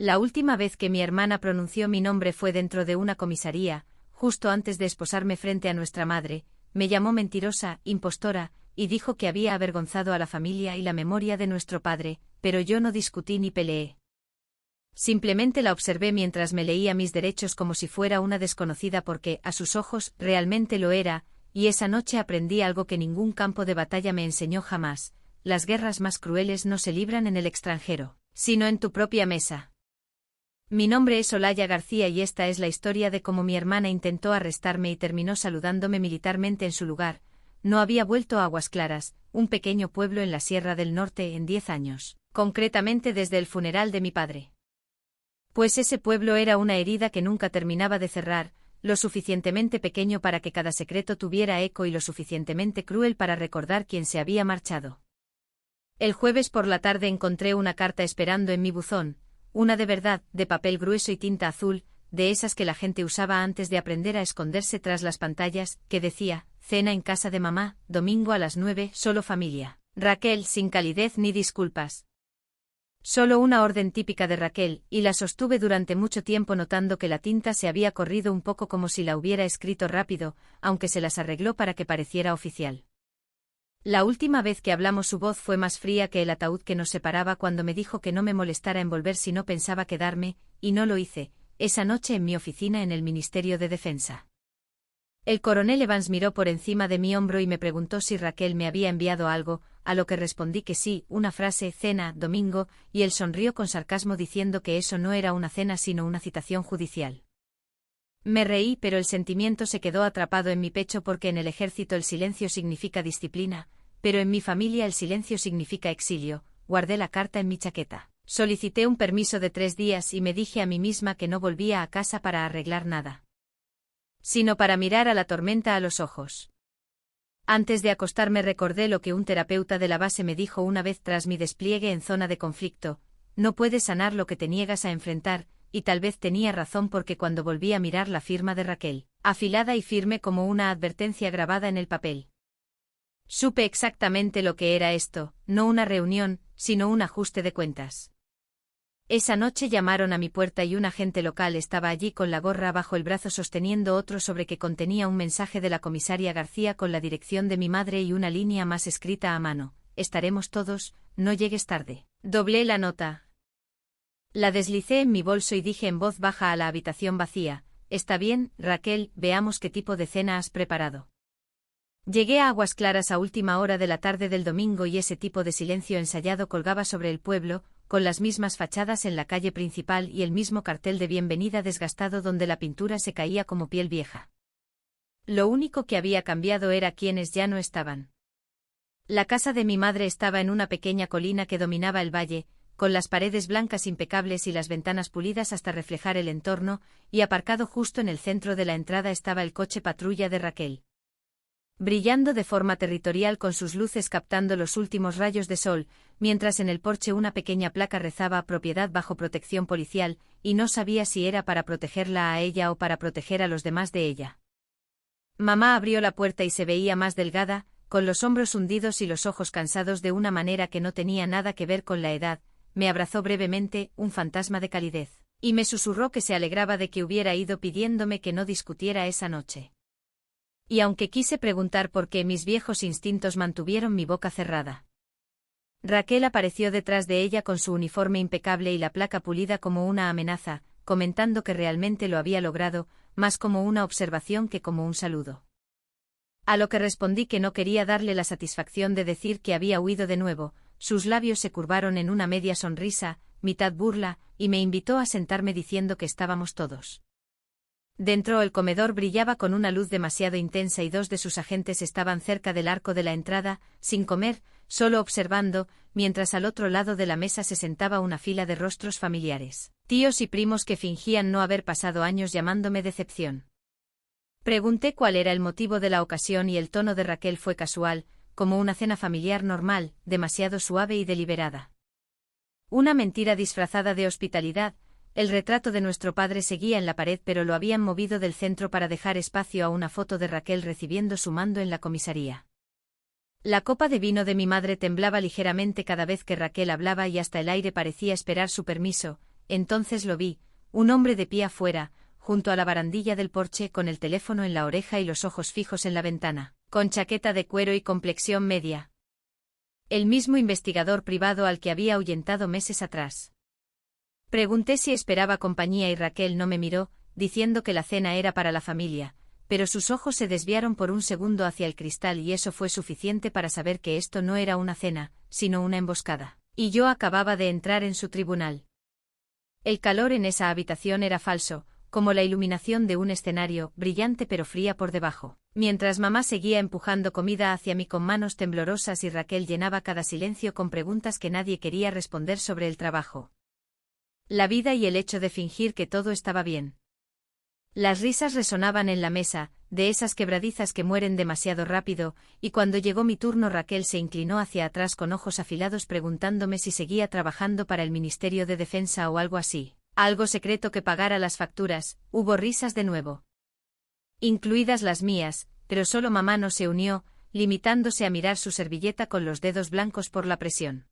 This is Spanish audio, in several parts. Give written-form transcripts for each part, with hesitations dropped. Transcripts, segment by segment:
La última vez que mi hermana pronunció mi nombre fue dentro de una comisaría, justo antes de esposarme frente a nuestra madre. Me llamó mentirosa, impostora, y dijo que había avergonzado a la familia y la memoria de nuestro padre, pero yo no discutí ni peleé. Simplemente la observé mientras me leía mis derechos como si fuera una desconocida porque, a sus ojos, realmente lo era, y esa noche aprendí algo que ningún campo de batalla me enseñó jamás: las guerras más crueles no se libran en el extranjero, sino en tu propia mesa. Mi nombre es Olaya García y esta es la historia de cómo mi hermana intentó arrestarme y terminó saludándome militarmente en su lugar. No había vuelto a Aguas Claras, un pequeño pueblo en la Sierra del Norte, en 10 años, concretamente desde el funeral de mi padre. Pues ese pueblo era una herida que nunca terminaba de cerrar, lo suficientemente pequeño para que cada secreto tuviera eco y lo suficientemente cruel para recordar quién se había marchado. El jueves por la tarde encontré una carta esperando en mi buzón, una de verdad, de papel grueso y tinta azul, de esas que la gente usaba antes de aprender a esconderse tras las pantallas, que decía: cena en casa de mamá, domingo a las 9, solo familia. Raquel, sin calidez ni disculpas. Solo una orden típica de Raquel, y la sostuve durante mucho tiempo notando que la tinta se había corrido un poco como si la hubiera escrito rápido, aunque se las arregló para que pareciera oficial. La última vez que hablamos su voz fue más fría que el ataúd que nos separaba cuando me dijo que no me molestara en volver si no pensaba quedarme, y no lo hice, esa noche en mi oficina en el Ministerio de Defensa. El coronel Evans miró por encima de mi hombro y me preguntó si Raquel me había enviado algo, a lo que respondí que sí, una frase: cena, domingo, y él sonrió con sarcasmo diciendo que eso no era una cena sino una citación judicial. Me reí, pero el sentimiento se quedó atrapado en mi pecho porque en el ejército el silencio significa disciplina, pero en mi familia el silencio significa exilio. Guardé la carta en mi chaqueta. Solicité un permiso de 3 días y me dije a mí misma que no volvía a casa para arreglar nada, sino para mirar a la tormenta a los ojos. Antes de acostarme recordé lo que un terapeuta de la base me dijo una vez tras mi despliegue en zona de conflicto: no puedes sanar lo que te niegas a enfrentar, y tal vez tenía razón porque cuando volví a mirar la firma de Raquel, afilada y firme como una advertencia grabada en el papel, supe exactamente lo que era esto: no una reunión, sino un ajuste de cuentas. Esa noche llamaron a mi puerta y un agente local estaba allí con la gorra bajo el brazo sosteniendo otro sobre que contenía un mensaje de la comisaria García con la dirección de mi madre y una línea más escrita a mano: estaremos todos, no llegues tarde. Doblé la nota. La deslicé en mi bolso y dije en voz baja a la habitación vacía: está bien, Raquel, veamos qué tipo de cena has preparado. Llegué a Aguas Claras a última hora de la tarde del domingo y ese tipo de silencio ensayado colgaba sobre el pueblo, con las mismas fachadas en la calle principal y el mismo cartel de bienvenida desgastado donde la pintura se caía como piel vieja. Lo único que había cambiado era quienes ya no estaban. La casa de mi madre estaba en una pequeña colina que dominaba el valle, con las paredes blancas impecables y las ventanas pulidas hasta reflejar el entorno, y aparcado justo en el centro de la entrada estaba el coche patrulla de Raquel, brillando de forma territorial con sus luces captando los últimos rayos de sol, mientras en el porche una pequeña placa rezaba: propiedad bajo protección policial, y no sabía si era para protegerla a ella o para proteger a los demás de ella. Mamá abrió la puerta y se veía más delgada, con los hombros hundidos y los ojos cansados de una manera que no tenía nada que ver con la edad. Me abrazó brevemente, un fantasma de calidez, y me susurró que se alegraba de que hubiera ido pidiéndome que no discutiera esa noche. Y aunque quise preguntar por qué, mis viejos instintos mantuvieron mi boca cerrada. Raquel apareció detrás de ella con su uniforme impecable y la placa pulida como una amenaza, comentando que realmente lo había logrado, más como una observación que como un saludo. A lo que respondí que no quería darle la satisfacción de decir que había huido de nuevo. Sus labios se curvaron en una media sonrisa, mitad burla, y me invitó a sentarme diciendo que estábamos todos. Dentro el comedor brillaba con una luz demasiado intensa y 2 de sus agentes estaban cerca del arco de la entrada, sin comer, solo observando, mientras al otro lado de la mesa se sentaba una fila de rostros familiares, tíos y primos que fingían no haber pasado años llamándome decepción. Pregunté cuál era el motivo de la ocasión y el tono de Raquel fue casual, como una cena familiar normal, demasiado suave y deliberada. Una mentira disfrazada de hospitalidad. El retrato de nuestro padre seguía en la pared pero lo habían movido del centro para dejar espacio a una foto de Raquel recibiendo su mando en la comisaría. La copa de vino de mi madre temblaba ligeramente cada vez que Raquel hablaba y hasta el aire parecía esperar su permiso. entonces lo vi, un hombre de pie afuera, junto a la barandilla del porche con el teléfono en la oreja y los ojos fijos en la ventana, con chaqueta de cuero y complexión media. El mismo investigador privado al que había ahuyentado meses atrás. Pregunté si esperaba compañía y Raquel no me miró, diciendo que la cena era para la familia, pero sus ojos se desviaron por un segundo hacia el cristal y eso fue suficiente para saber que esto no era una cena, sino una emboscada, y yo acababa de entrar en su tribunal. El calor en esa habitación era falso, como la iluminación de un escenario, brillante pero fría por debajo, mientras mamá seguía empujando comida hacia mí con manos temblorosas y Raquel llenaba cada silencio con preguntas que nadie quería responder sobre el trabajo, la vida y el hecho de fingir que todo estaba bien. Las risas resonaban en la mesa, de esas quebradizas que mueren demasiado rápido, y cuando llegó mi turno Raquel se inclinó hacia atrás con ojos afilados preguntándome si seguía trabajando para el Ministerio de Defensa o algo así, algo secreto que pagara las facturas. Hubo risas de nuevo, incluidas las mías, pero solo mamá no se unió, limitándose a mirar su servilleta con los dedos blancos por la presión.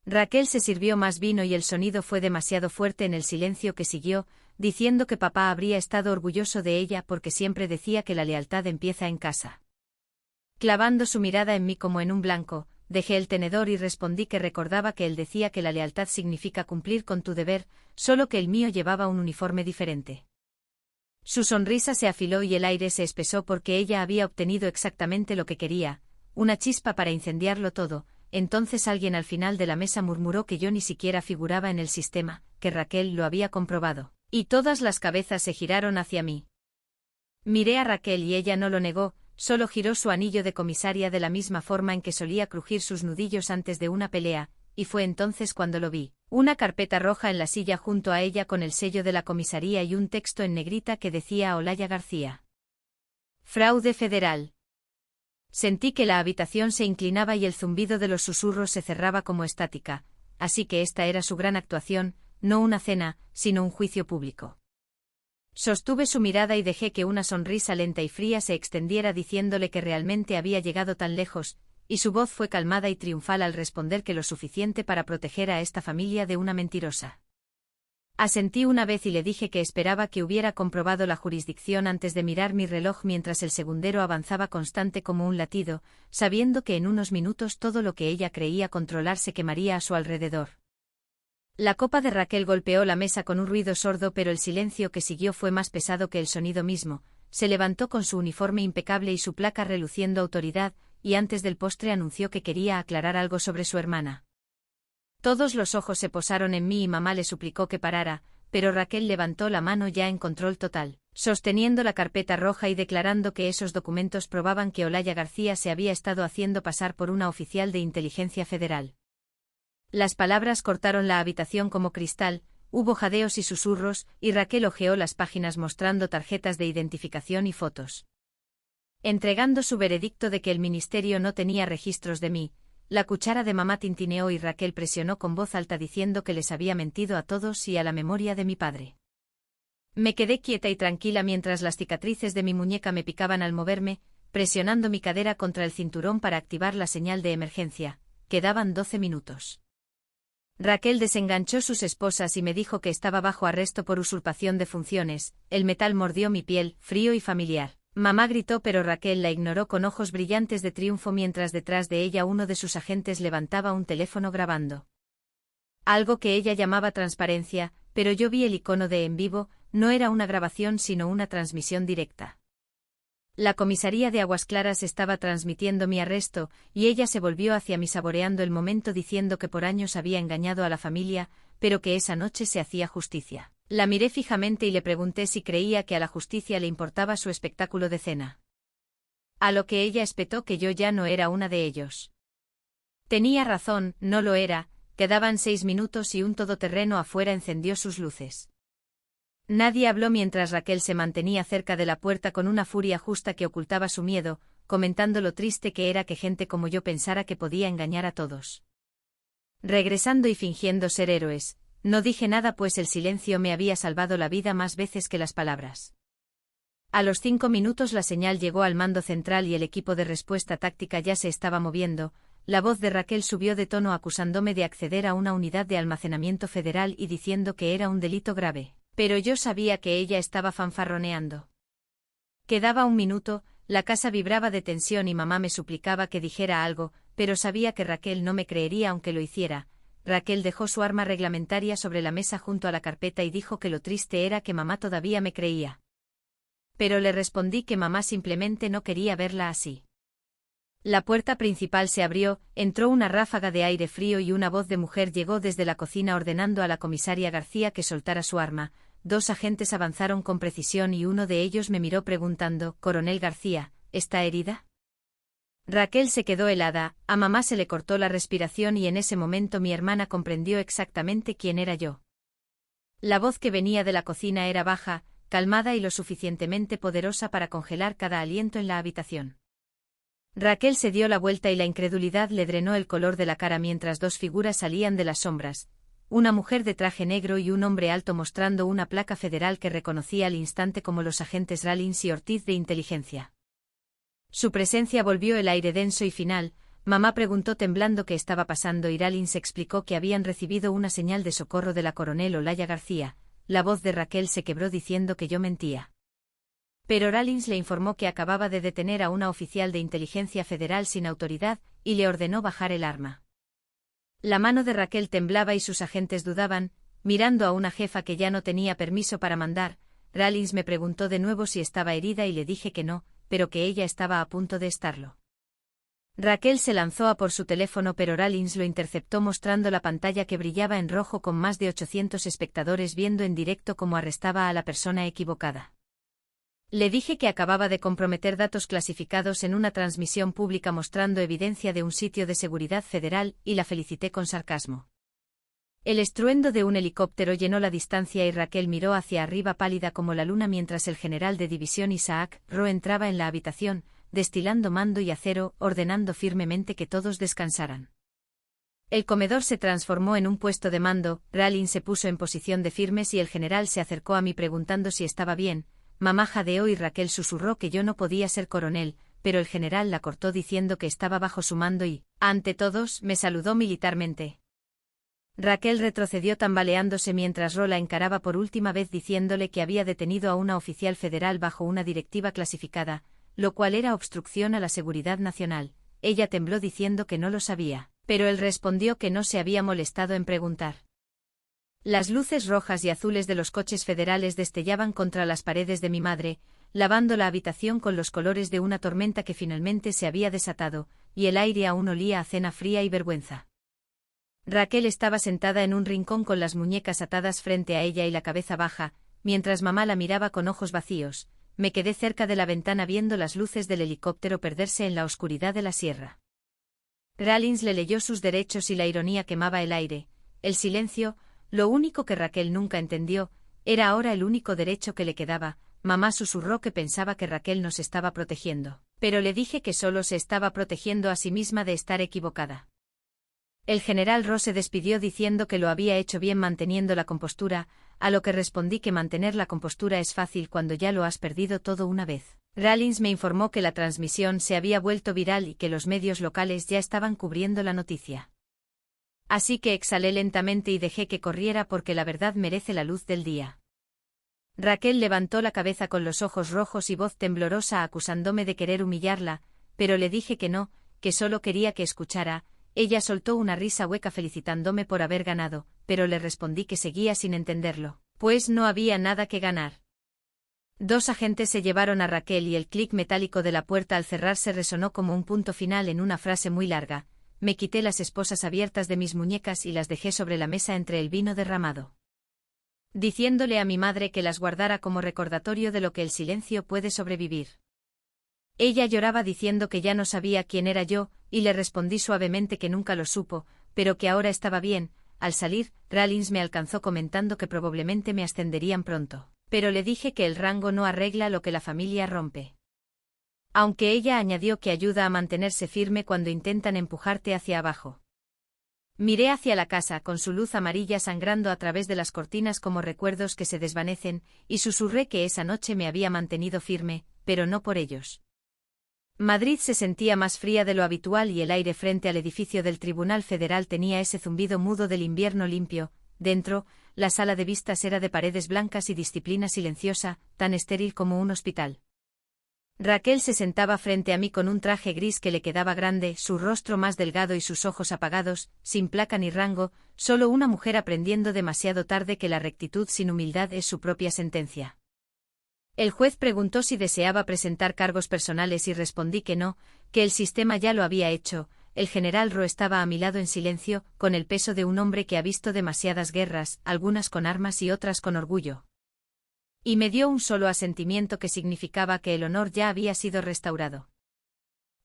Raquel se sirvió más vino y el sonido fue demasiado fuerte en el silencio que siguió, diciendo que papá habría estado orgulloso de ella porque siempre decía que la lealtad empieza en casa. Clavando su mirada en mí como en un blanco, dejé el tenedor y respondí que recordaba que él decía que la lealtad significa cumplir con tu deber, solo que el mío llevaba un uniforme diferente. Su sonrisa se afiló y el aire se espesó porque ella había obtenido exactamente lo que quería, una chispa para incendiarlo todo. Entonces alguien al final de la mesa murmuró que yo ni siquiera figuraba en el sistema, que Raquel lo había comprobado, y todas las cabezas se giraron hacia mí. Miré a Raquel y ella no lo negó, solo giró su anillo de comisaria de la misma forma en que solía crujir sus nudillos antes de una pelea, y fue entonces cuando lo vi, una carpeta roja en la silla junto a ella con el sello de la comisaría y un texto en negrita que decía Olaya García. Fraude federal. Sentí que la habitación se inclinaba y el zumbido de los susurros se cerraba como estática, así que esta era su gran actuación, no una cena, sino un juicio público. Sostuve su mirada y dejé que una sonrisa lenta y fría se extendiera diciéndole que realmente había llegado tan lejos, y su voz fue calmada y triunfal al responder que lo suficiente para proteger a esta familia de una mentirosa. Asentí una vez y le dije que esperaba que hubiera comprobado la jurisdicción antes de mirar mi reloj mientras el segundero avanzaba constante como un latido, sabiendo que en unos minutos todo lo que ella creía controlar se quemaría a su alrededor. La copa de Raquel golpeó la mesa con un ruido sordo pero el silencio que siguió fue más pesado que el sonido mismo. Se levantó con su uniforme impecable y su placa reluciendo autoridad, y antes del postre anunció que quería aclarar algo sobre su hermana. Todos los ojos se posaron en mí y mamá le suplicó que parara, pero Raquel levantó la mano ya en control total, sosteniendo la carpeta roja y declarando que esos documentos probaban que Olaya García se había estado haciendo pasar por una oficial de inteligencia federal. Las palabras cortaron la habitación como cristal, hubo jadeos y susurros, y Raquel hojeó las páginas mostrando tarjetas de identificación y fotos. Entregando su veredicto de que el ministerio no tenía registros de mí, la cuchara de mamá tintineó y Raquel presionó con voz alta diciendo que les había mentido a todos y a la memoria de mi padre. Me quedé quieta y tranquila mientras las cicatrices de mi muñeca me picaban al moverme, presionando mi cadera contra el cinturón para activar la señal de emergencia. Quedaban 12 minutos. Raquel desenganchó sus esposas y me dijo que estaba bajo arresto por usurpación de funciones. El metal mordió mi piel, frío y familiar. Mamá gritó pero Raquel la ignoró con ojos brillantes de triunfo mientras detrás de ella uno de sus agentes levantaba un teléfono grabando. Algo que ella llamaba transparencia, pero yo vi el icono de en vivo, no era una grabación sino una transmisión directa. La comisaría de Aguas Claras estaba transmitiendo mi arresto, y ella se volvió hacia mí saboreando el momento diciendo que por años había engañado a la familia, pero que esa noche se hacía justicia. La miré fijamente y le pregunté si creía que a la justicia le importaba su espectáculo de cena. A lo que ella espetó que yo ya no era una de ellos. Tenía razón, no lo era, quedaban 6 minutos y un todoterreno afuera encendió sus luces. Nadie habló mientras Raquel se mantenía cerca de la puerta con una furia justa que ocultaba su miedo, comentando lo triste que era que gente como yo pensara que podía engañar a todos. Regresando y fingiendo ser héroes, no dije nada pues el silencio me había salvado la vida más veces que las palabras. A los 5 minutos la señal llegó al mando central y el equipo de respuesta táctica ya se estaba moviendo, La voz de Raquel subió de tono acusándome de acceder a una unidad de almacenamiento federal y diciendo que era un delito grave. Pero yo sabía que ella estaba fanfarroneando. Quedaba un minuto, la casa vibraba de tensión y mamá me suplicaba que dijera algo, pero sabía que Raquel no me creería aunque lo hiciera. Raquel dejó su arma reglamentaria sobre la mesa junto a la carpeta y dijo que lo triste era que mamá todavía me creía. Pero le respondí que mamá simplemente no quería verla así. La puerta principal se abrió, entró una ráfaga de aire frío y una voz de mujer llegó desde la cocina ordenando a la comisaria García que soltara su arma. 2 agentes avanzaron con precisión y uno de ellos me miró preguntando: «Coronel García, ¿está herida?». Raquel se quedó helada, a mamá se le cortó la respiración y en ese momento mi hermana comprendió exactamente quién era yo. La voz que venía de la cocina era baja, calmada y lo suficientemente poderosa para congelar cada aliento en la habitación. Raquel se dio la vuelta y la incredulidad le drenó el color de la cara mientras 2 figuras salían de las sombras, una mujer de traje negro y un hombre alto mostrando una placa federal que reconocí al instante como los agentes Rawlins y Ortiz de inteligencia. Su presencia volvió el aire denso y final. Mamá preguntó temblando qué estaba pasando y Rawlins explicó que habían recibido una señal de socorro de la coronel Olaya García. La voz de Raquel se quebró diciendo que yo mentía. Pero Rawlins le informó que acababa de detener a una oficial de inteligencia federal sin autoridad y le ordenó bajar el arma. La mano de Raquel temblaba y sus agentes dudaban, mirando a una jefa que ya no tenía permiso para mandar. Rawlins me preguntó de nuevo si estaba herida y le dije que no, pero que ella estaba a punto de estarlo. Raquel se lanzó a por su teléfono pero Rawlins lo interceptó mostrando la pantalla que brillaba en rojo con más de 800 espectadores viendo en directo cómo arrestaba a la persona equivocada. Le dije que acababa de comprometer datos clasificados en una transmisión pública mostrando evidencia de un sitio de seguridad federal y la felicité con sarcasmo. El estruendo de un helicóptero llenó la distancia y Raquel miró hacia arriba pálida como la luna mientras el general de división Isaac Roe entraba en la habitación, destilando mando y acero, ordenando firmemente que todos descansaran. El comedor se transformó en un puesto de mando, Rawlins se puso en posición de firmes y el general se acercó a mí preguntando si estaba bien. Mamá jadeó y Raquel susurró que yo no podía ser coronel, pero el general la cortó diciendo que estaba bajo su mando y, ante todos, me saludó militarmente. Raquel retrocedió tambaleándose mientras Ro la encaraba por última vez diciéndole que había detenido a una oficial federal bajo una directiva clasificada, lo cual era obstrucción a la seguridad nacional. Ella tembló diciendo que no lo sabía, pero él respondió que no se había molestado en preguntar. Las luces rojas y azules de los coches federales destellaban contra las paredes de mi madre, lavando la habitación con los colores de una tormenta que finalmente se había desatado, y el aire aún olía a cena fría y vergüenza. Raquel estaba sentada en un rincón con las muñecas atadas frente a ella y la cabeza baja, mientras mamá la miraba con ojos vacíos. Me quedé cerca de la ventana viendo las luces del helicóptero perderse en la oscuridad de la sierra. Rawlins le leyó sus derechos y la ironía quemaba el aire. El silencio, lo único que Raquel nunca entendió, era ahora el único derecho que le quedaba. Mamá susurró que pensaba que Raquel nos estaba protegiendo, pero le dije que solo se estaba protegiendo a sí misma de estar equivocada. El general Ross se despidió diciendo que lo había hecho bien manteniendo la compostura, a lo que respondí que mantener la compostura es fácil cuando ya lo has perdido todo una vez. Rawlins me informó que la transmisión se había vuelto viral y que los medios locales ya estaban cubriendo la noticia. Así que exhalé lentamente y dejé que corriera porque la verdad merece la luz del día. Raquel levantó la cabeza con los ojos rojos y voz temblorosa acusándome de querer humillarla, pero le dije que no, que solo quería que escuchara. Ella soltó una risa hueca felicitándome por haber ganado, pero le respondí que seguía sin entenderlo, pues no había nada que ganar. 2 agentes se llevaron a Raquel y el clic metálico de la puerta al cerrarse resonó como un punto final en una frase muy larga. Me quité las esposas abiertas de mis muñecas y las dejé sobre la mesa entre el vino derramado, diciéndole a mi madre que las guardara como recordatorio de lo que el silencio puede sobrevivir. Ella lloraba diciendo que ya no sabía quién era yo, y le respondí suavemente que nunca lo supo, pero que ahora estaba bien. Al salir, Rawlins me alcanzó comentando que probablemente me ascenderían pronto, pero le dije que el rango no arregla lo que la familia rompe. Aunque ella añadió que ayuda a mantenerse firme cuando intentan empujarte hacia abajo. Miré hacia la casa con su luz amarilla sangrando a través de las cortinas como recuerdos que se desvanecen, y susurré que esa noche me había mantenido firme, pero no por ellos. Madrid se sentía más fría de lo habitual y el aire frente al edificio del Tribunal Federal tenía ese zumbido mudo del invierno limpio. Dentro, la sala de vistas era de paredes blancas y disciplina silenciosa, tan estéril como un hospital. Raquel se sentaba frente a mí con un traje gris que le quedaba grande, su rostro más delgado y sus ojos apagados, sin placa ni rango, solo una mujer aprendiendo demasiado tarde que la rectitud sin humildad es su propia sentencia. El juez preguntó si deseaba presentar cargos personales y respondí que no, que el sistema ya lo había hecho. El general Ro estaba a mi lado en silencio, con el peso de un hombre que ha visto demasiadas guerras, algunas con armas y otras con orgullo. Y me dio un solo asentimiento que significaba que el honor ya había sido restaurado.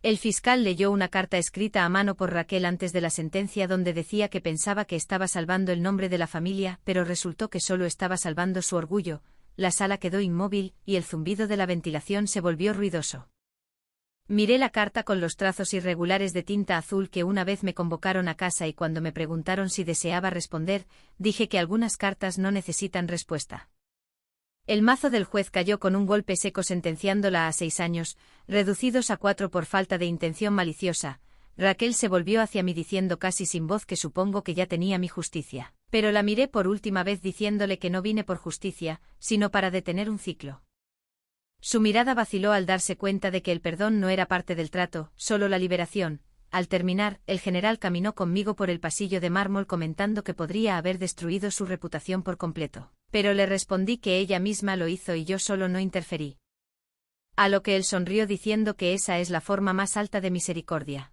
El fiscal leyó una carta escrita a mano por Raquel antes de la sentencia donde decía que pensaba que estaba salvando el nombre de la familia, pero resultó que solo estaba salvando su orgullo. La sala quedó inmóvil y el zumbido de la ventilación se volvió ruidoso. Miré la carta con los trazos irregulares de tinta azul que una vez me convocaron a casa y cuando me preguntaron si deseaba responder, dije que algunas cartas no necesitan respuesta. El mazo del juez cayó con un golpe seco sentenciándola a 6 años, reducidos a 4 por falta de intención maliciosa. Raquel se volvió hacia mí diciendo casi sin voz que supongo que ya tenía mi justicia. Pero la miré por última vez diciéndole que no vine por justicia, sino para detener un ciclo. Su mirada vaciló al darse cuenta de que el perdón no era parte del trato, solo la liberación. Al terminar, el general caminó conmigo por el pasillo de mármol comentando que podría haber destruido su reputación por completo. Pero le respondí que ella misma lo hizo y yo solo no interferí. A lo que él sonrió diciendo que esa es la forma más alta de misericordia.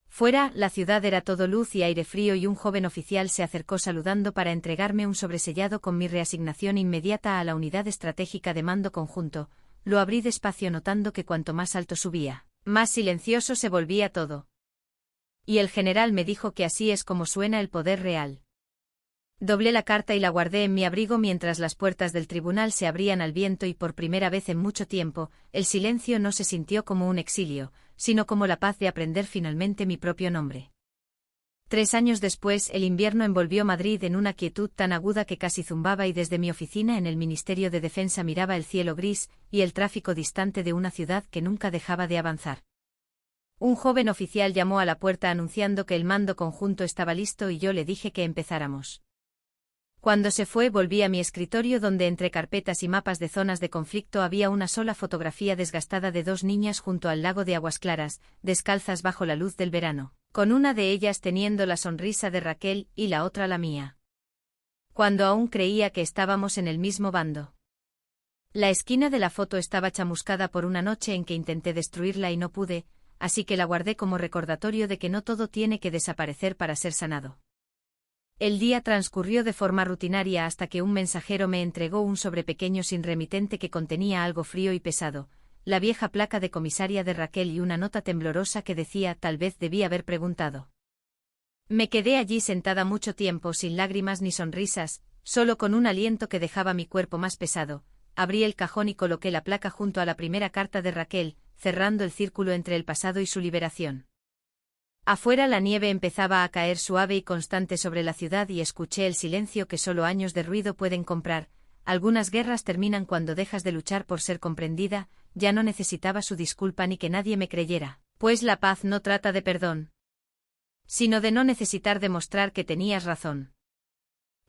Fuera, la ciudad era todo luz y aire frío y un joven oficial se acercó saludando para entregarme un sobresellado con mi reasignación inmediata a la unidad estratégica de mando conjunto. Lo abrí despacio notando que cuanto más alto subía, más silencioso se volvía todo. Y el general me dijo que así es como suena el poder real. Doblé la carta y la guardé en mi abrigo mientras las puertas del tribunal se abrían al viento y por primera vez en mucho tiempo, el silencio no se sintió como un exilio, sino como la paz de aprender finalmente mi propio nombre. 3 años después, el invierno envolvió Madrid en una quietud tan aguda que casi zumbaba y desde mi oficina en el Ministerio de Defensa miraba el cielo gris y el tráfico distante de una ciudad que nunca dejaba de avanzar. Un joven oficial llamó a la puerta anunciando que el mando conjunto estaba listo y yo le dije que empezáramos. Cuando se fue volví a mi escritorio donde entre carpetas y mapas de zonas de conflicto había una sola fotografía desgastada de 2 niñas junto al lago de Aguas Claras, descalzas bajo la luz del verano, con una de ellas teniendo la sonrisa de Raquel y la otra la mía. Cuando aún creía que estábamos en el mismo bando. La esquina de la foto estaba chamuscada por una noche en que intenté destruirla y no pude, así que la guardé como recordatorio de que no todo tiene que desaparecer para ser sanado. El día transcurrió de forma rutinaria hasta que un mensajero me entregó un sobre pequeño sin remitente que contenía algo frío y pesado, la vieja placa de comisaria de Raquel y una nota temblorosa que decía tal vez debí haber preguntado. Me quedé allí sentada mucho tiempo sin lágrimas ni sonrisas, solo con un aliento que dejaba mi cuerpo más pesado. Abrí el cajón y coloqué la placa junto a la primera carta de Raquel, cerrando el círculo entre el pasado y su liberación. Afuera la nieve empezaba a caer suave y constante sobre la ciudad y escuché el silencio que solo años de ruido pueden comprar. Algunas guerras terminan cuando dejas de luchar por ser comprendida. Ya no necesitaba su disculpa ni que nadie me creyera, pues la paz no trata de perdón, sino de no necesitar demostrar que tenías razón.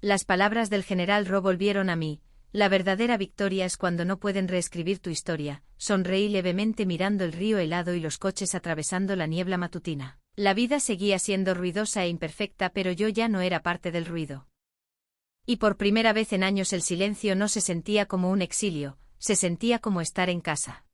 Las palabras del general Ro volvieron a mí. La verdadera victoria es cuando no pueden reescribir tu historia. Sonreí levemente mirando el río helado y los coches atravesando la niebla matutina. La vida seguía siendo ruidosa e imperfecta, pero yo ya no era parte del ruido. Y por primera vez en años el silencio no se sentía como un exilio, se sentía como estar en casa.